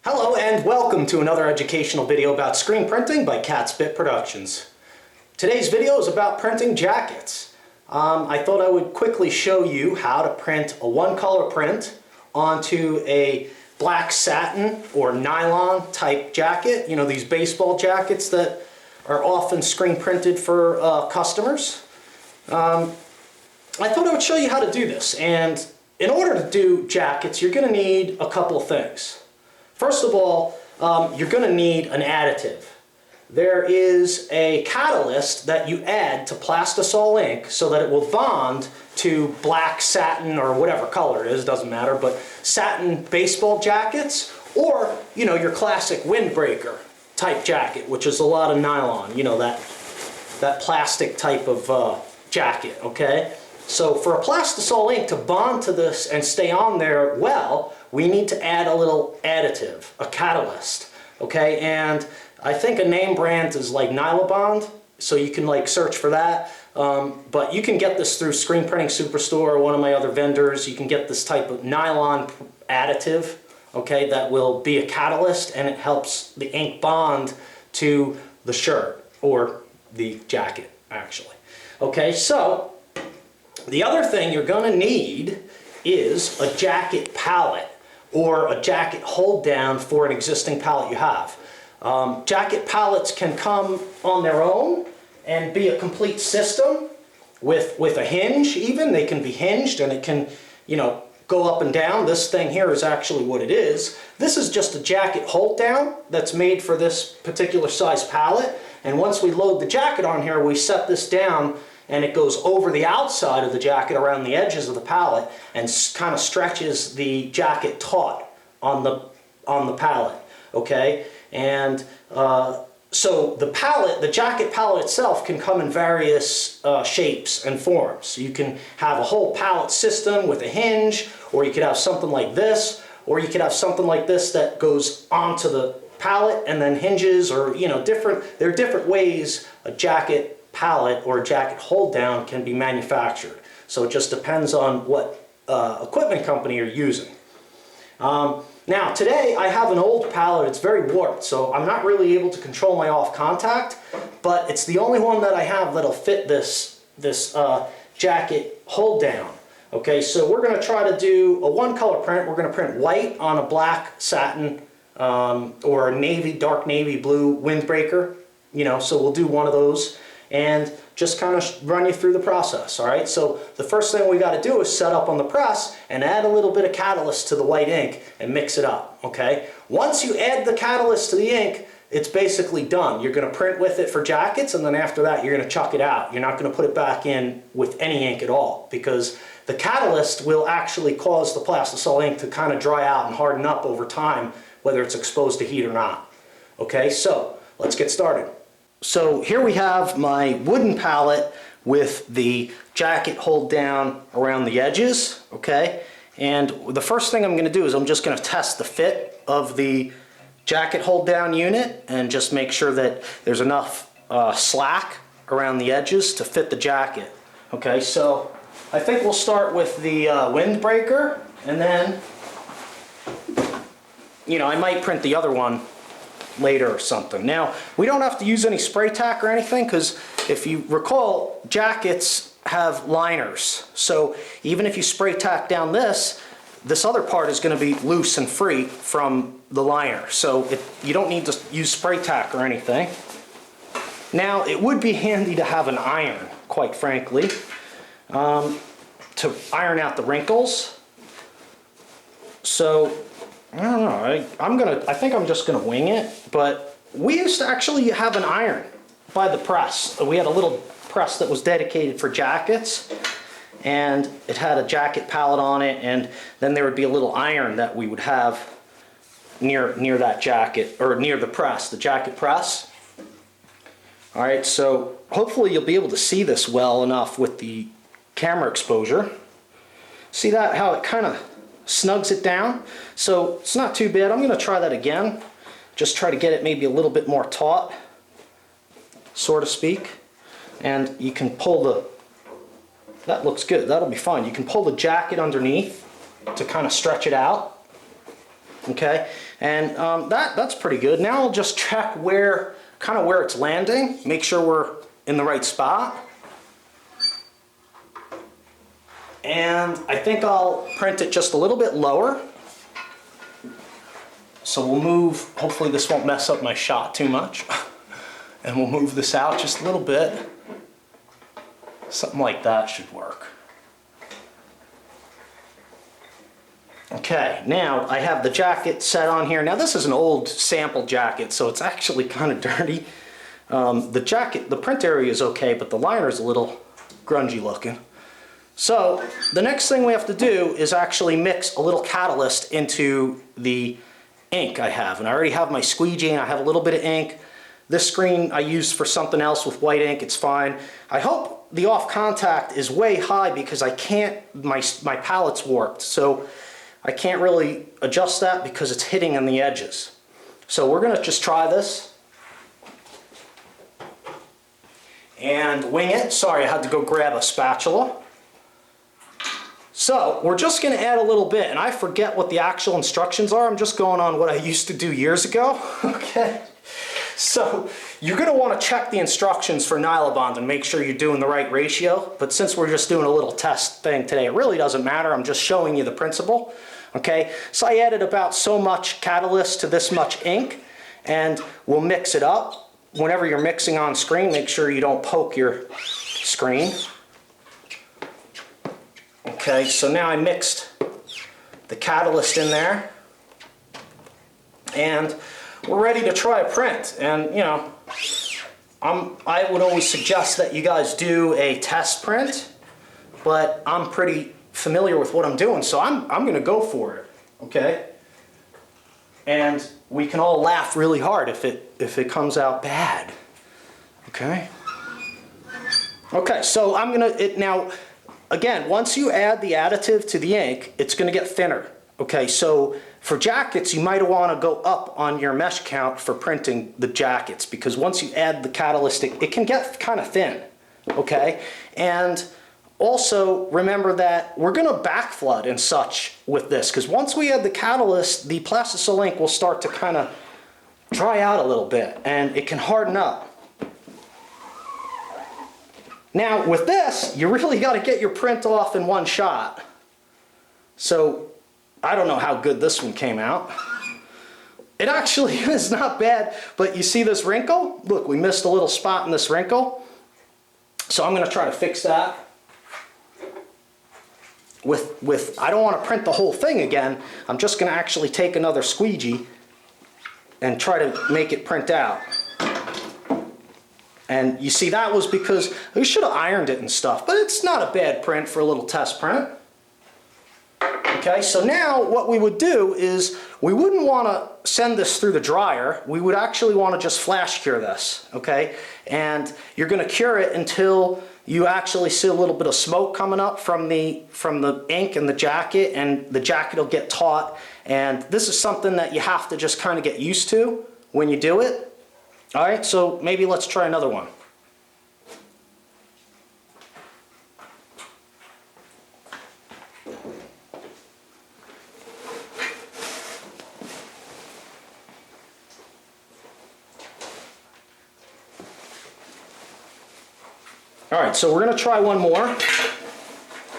Hello and welcome to another educational video about screen printing by Catspit Productions. Today's video is about printing jackets. I thought I would quickly show you how to print a one-color print onto a black satin or nylon type jacket. You know, these baseball jackets that are often screen printed for customers. I thought I would show you how to do this, and in order to do jackets you're going to need a couple of things. First of all, you're going to need an additive. There is a catalyst that you add to plastisol ink so that it will bond to black satin or whatever color it is, doesn't matter, but satin baseball jackets, or you know, your classic windbreaker type jacket, which is a lot of nylon, you know, that plastic type of jacket, okay? So for a plastisol ink to bond to this and stay on there well, we need to add a little additive, a catalyst, okay? And I think a name brand is like Nylon, so you can like search for that. But you can get this through Screenprinting Superstore or one of my other vendors. You can get this type of nylon additive, okay, that will be a catalyst, and it helps the ink bond to the shirt or the jacket, actually. Okay, so the other thing you're going to need is a jacket pallet or a jacket hold down for an existing pallet you have. Jacket pallets can come on their own and be a complete system with a hinge even. They can be hinged and it can, you know, go up and down. This thing here is actually what it is. This is just a jacket hold down that's made for this particular size pallet. And once we load the jacket on here, we set this down and it goes over the outside of the jacket around the edges of the pallet and kind of stretches the jacket taut on the pallet, okay? And so the pallet, the jacket pallet itself, can come in various shapes and forms. You can have a whole pallet system with a hinge, or you could have something like this, or you could have something like this that goes onto the pallet and then hinges, or you know, there are different ways a jacket pallet or a jacket hold down can be manufactured. So it just depends on what equipment company you're using. Now today I have an old pallet. It's very warped, so I'm not really able to control my off contact, but it's the only one that I have that'll fit this jacket hold down. Okay, so we're going to try to do a one color print. We're going to print white on a black satin or a navy, dark navy blue windbreaker, you know, so we'll do one of those and just kind of run you through the process. All right, so the first thing we got to do is set up on the press and add a little bit of catalyst to the white ink and mix it up. Okay, once you add the catalyst to the ink, it's basically done. You're going to print with it for jackets, and then after that you're going to chuck it out. You're not going to put it back in with any ink at all, because the catalyst will actually cause the plastisol ink to kind of dry out and harden up over time, whether it's exposed to heat or not. Okay, so let's get started. So here we have my wooden pallet with the jacket hold down around the edges, okay? And the first thing I'm going to do is I'm just going to test the fit of the jacket hold down unit and just make sure that there's enough slack around the edges to fit the jacket. Okay, so I think we'll start with the windbreaker, and then, you know, I might print the other one later or something. Now, we don't have to use any spray tack or anything, because if you recall, jackets have liners. So even if you spray tack down this other part is going to be loose and free from the liner. So you don't need to use spray tack or anything. Now, it would be handy to have an iron, quite frankly, to iron out the wrinkles. So I don't know, I think I'm just gonna wing it, but we used to actually have an iron by the press. We had a little press that was dedicated for jackets, and it had a jacket pallet on it, and then there would be a little iron that we would have near that jacket, or near the press, the jacket press. All right, so hopefully you'll be able to see this well enough with the camera exposure. See that, how it kind of snugs it down? So it's not too bad. I'm going to try that again. Just try to get it maybe a little bit more taut, so to speak. And you can pull that looks good. That'll be fine. You can pull the jacket underneath to kind of stretch it out. Okay, and that's pretty good. Now I'll just check kind of where it's landing, make sure we're in the right spot. And I think I'll print it just a little bit lower. So we'll move, hopefully this won't mess up my shot too much. And we'll move this out just a little bit. Something like that should work. Okay, now I have the jacket set on here. Now this is an old sample jacket, so it's actually kind of dirty. The print area is okay, but the liner is a little grungy looking. So the next thing we have to do is actually mix a little catalyst into the ink I have. And I already have my squeegee and I have a little bit of ink. This screen I used for something else with white ink, it's fine. I hope the off contact is way high because I can't, my palette's warped. So I can't really adjust that because it's hitting on the edges. So we're gonna just try this and wing it. Sorry, I had to go grab a spatula. So we're just gonna add a little bit, and I forget what the actual instructions are. I'm just going on what I used to do years ago, okay? So you're gonna wanna check the instructions for Nylon and make sure you're doing the right ratio, but since we're just doing a little test thing today, it really doesn't matter. I'm just showing you the principle. Okay, so I added about so much catalyst to this much ink, and we'll mix it up. Whenever you're mixing on screen, make sure you don't poke your screen. Okay, so now I mixed the catalyst in there, and we're ready to try a print. And you know, I would always suggest that you guys do a test print, but I'm pretty familiar with what I'm doing, so I'm gonna go for it, okay? And we can all laugh really hard if it comes out bad, okay? Okay, so now, again, once you add the additive to the ink, it's gonna get thinner, okay? So for jackets, you might wanna go up on your mesh count for printing the jackets, because once you add the catalyst, it can get kind of thin, okay? And also, remember that we're going to backflood and such with this, because once we add the catalyst, the plastisol ink will start to kind of dry out a little bit, and it can harden up. Now, with this, you really got to get your print off in one shot. So, I don't know how good this one came out. It actually is not bad, but you see this wrinkle? Look, we missed a little spot in this wrinkle. So I'm going to try to fix that. I don't want to print the whole thing again. I'm just going to actually take another squeegee and try to make it print out. And you see, that was because we should have ironed it and stuff, but it's not a bad print for a little test print. Okay, so now what we would do is we wouldn't want to send this through the dryer. We would actually want to just flash cure this, okay? And you're going to cure it until you actually see a little bit of smoke coming up from the ink and the jacket, and the jacket will get taut. And this is something that you have to just kind of get used to when you do it. All right, so maybe let's try another one. All right, so we're going to try one more.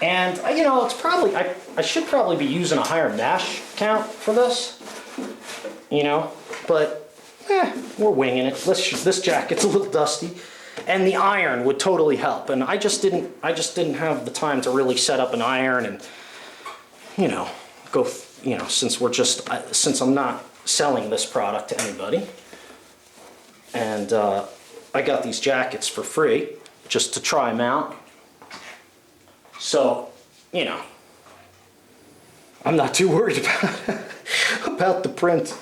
And, you know, it's probably, I should probably be using a higher mesh count for this, you know, but we're winging it. This jacket's a little dusty, and the iron would totally help. And I just didn't have the time to really set up an iron and, you know, since I'm not selling this product to anybody, and I got these jackets for free just to try them out. So, you know, I'm not too worried about the print.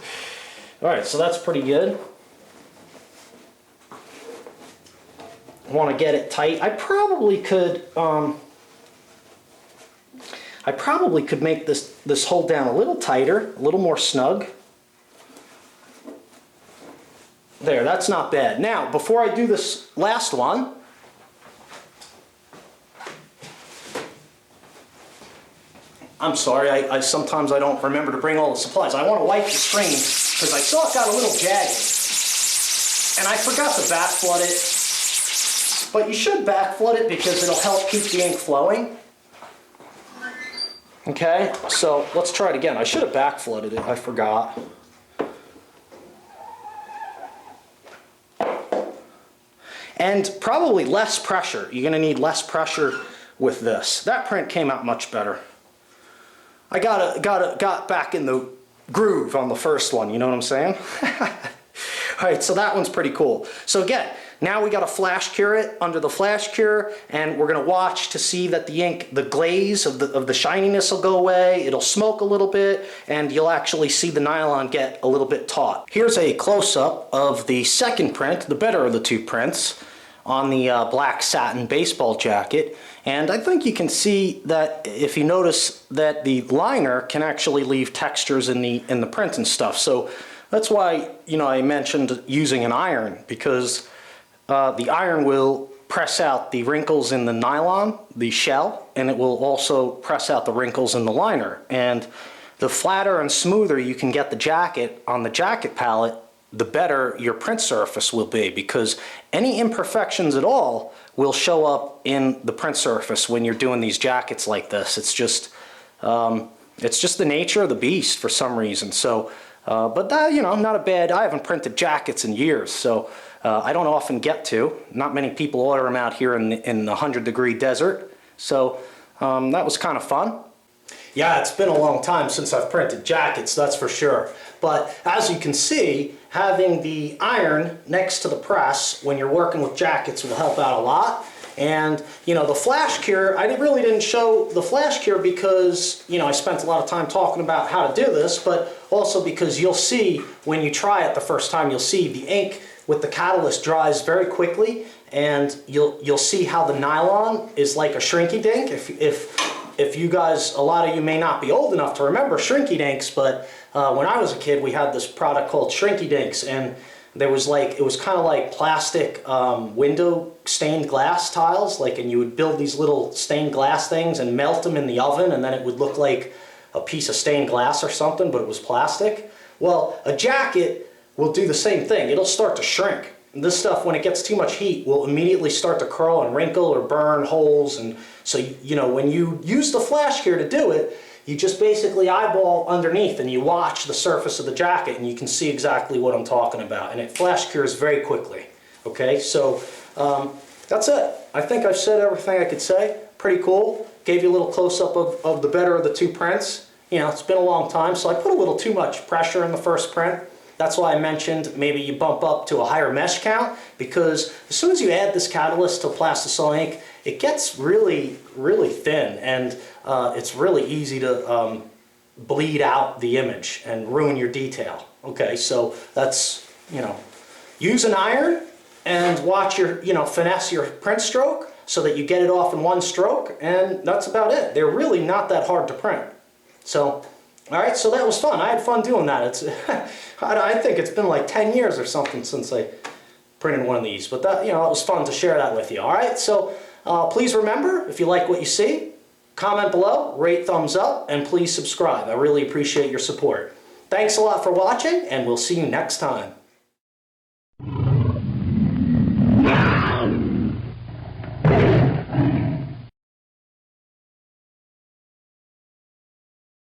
All right, so that's pretty good. I want to get it tight. I probably could make this hold down a little tighter, a little more snug. There, that's not bad. Now, before I do this last one, I'm sorry, I sometimes I don't remember to bring all the supplies. I want to wipe the screen because I saw it got a little jagged. And I forgot to back flood it. But you should back flood it because it'll help keep the ink flowing. Okay, so let's try it again. I should have back flooded it, I forgot. And probably less pressure. You're gonna need less pressure with this. That print came out much better. I got back in the groove on the first one, you know what I'm saying? All right, so that one's pretty cool. So again, now we got to flash cure it under the flash cure, and we're gonna watch to see that the ink, the glaze of the shininess will go away, it'll smoke a little bit, and you'll actually see the nylon get a little bit taut. Here's a close-up of the second print, the better of the two prints, on the black satin baseball jacket. And I think you can see that if you notice that the liner can actually leave textures in the print and stuff. So that's why, you know, I mentioned using an iron, because the iron will press out the wrinkles in the nylon, the shell, and it will also press out the wrinkles in the liner. And the flatter and smoother you can get the jacket on the jacket palette, the better your print surface will be, because any imperfections at all will show up in the print surface when you're doing these jackets like this. It's just the nature of the beast for some reason. So, but that, you know, not a bad. I haven't printed jackets in years, so I don't often get to. Not many people order them out here in the 100-degree desert. So that was kind of fun. Yeah, it's been a long time since I've printed jackets, that's for sure. But as you can see, having the iron next to the press when you're working with jackets will help out a lot. And, you know, the flash cure, I really didn't show the flash cure because, you know, I spent a lot of time talking about how to do this, but also because you'll see when you try it the first time, you'll see the ink with the catalyst dries very quickly, and you'll see how the nylon is like a shrinky dink. If you guys, a lot of you may not be old enough to remember shrinky dinks, but when I was a kid, we had this product called Shrinky Dinks, and there was like, it was kind of like plastic window stained glass tiles, like, and you would build these little stained glass things and melt them in the oven, and then it would look like a piece of stained glass or something, but it was plastic. Well, a jacket will do the same thing. It'll start to shrink. And this stuff, when it gets too much heat, will immediately start to curl and wrinkle or burn holes. And so, you know, when you use the flash cure to do it, you just basically eyeball underneath and you watch the surface of the jacket, and you can see exactly what I'm talking about. And it flash cures very quickly. Okay, so that's it. I think I've said everything I could say. Pretty cool. Gave you a little close-up of the better of the two prints. You know, it's been a long time, so I put a little too much pressure in the first print. That's why I mentioned maybe you bump up to a higher mesh count, because as soon as you add this catalyst to plastisol ink, it gets really, really thin, and it's really easy to bleed out the image and ruin your detail. Okay, so that's, you know, use an iron and watch your, you know, finesse your print stroke so that you get it off in one stroke, and that's about it. They're really not that hard to print. So, all right, so that was fun. I had fun doing that. It's, I think it's been like 10 years or something since I printed one of these, but that, you know, it was fun to share that with you. All right, so please remember, if you like what you see, comment below, rate, thumbs up, and please subscribe. I really appreciate your support. Thanks a lot for watching, and we'll see you next time.